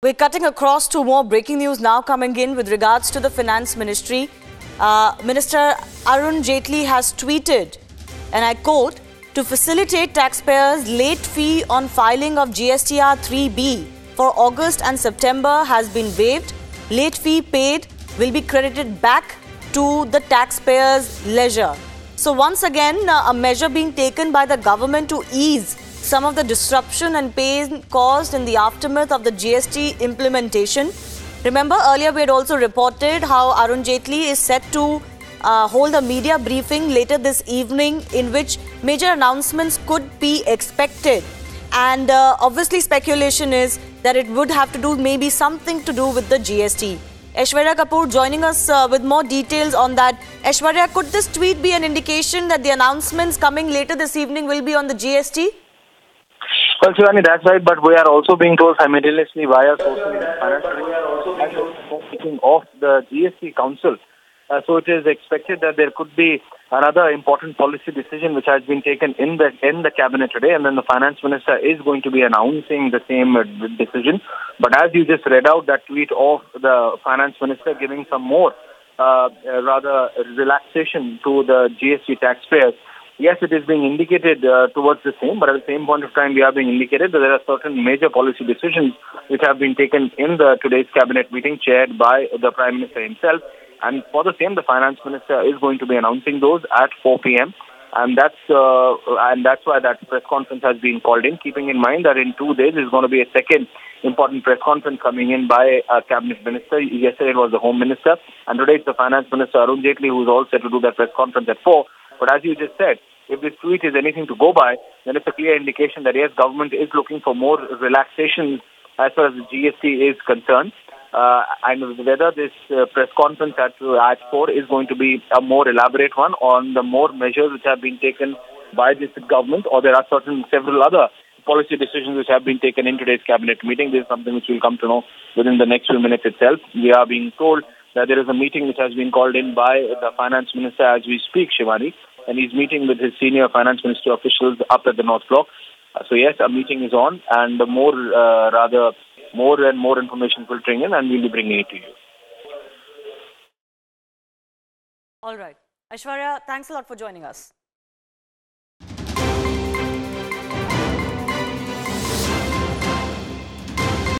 We're cutting across to more breaking news now coming in with regards to the Finance Ministry. Minister Arun Jaitley has tweeted, and I quote, "To facilitate taxpayers, late fee on filing of GSTR 3B for August and September has been waived. Late fee paid will be credited back to the taxpayers' leisure." So once again, a measure being taken by the government to ease some of the disruption and pain caused in the aftermath of the GST implementation. Remember, earlier we had also reported how Arun Jaitley is set to hold a media briefing later this evening in which major announcements could be expected. And obviously speculation is that it would have to do maybe something to do with the GST. Aishwarya Kapoor joining us with more details on that. Aishwarya, could this tweet be an indication that the announcements coming later this evening will be on the GST? Well, Shivani, that's right, but we are also being told simultaneously via social media of the GST Council. So it is expected that there could be another important policy decision which has been taken in the cabinet today, and then the finance minister is going to be announcing the same decision. But as you just read out that tweet of the finance minister giving some more rather relaxation to the GST taxpayers, yes, it is being indicated towards the same, but at the same point of time, we are being indicated that there are certain major policy decisions which have been taken in today's cabinet meeting chaired by the Prime Minister himself. And for the same, the Finance Minister is going to be announcing those at 4 p.m. And that's why that press conference has been called in, keeping in mind that in 2 days, there's going to be a second important press conference coming in by a cabinet minister. Yesterday it was the Home Minister, and today it's the Finance Minister, Arun Jaitley, who's all set to do that press conference at 4. But as you just said, if this tweet is anything to go by, then it's a clear indication that, yes, government is looking for more relaxation as far as the GST is concerned. And whether this press conference at 4 is going to be a more elaborate one on the more measures which have been taken by this government, or there are several other policy decisions which have been taken in today's cabinet meeting. This is something which we'll come to know within the next few minutes itself. We are being told that there is a meeting which has been called in by the finance minister as we speak, Shivani, and he's meeting with his senior finance ministry officials up at the North Block. So yes, a meeting is on, and more and more information filtering in, and we'll be bringing it to you. All right. Aishwarya, thanks a lot for joining us.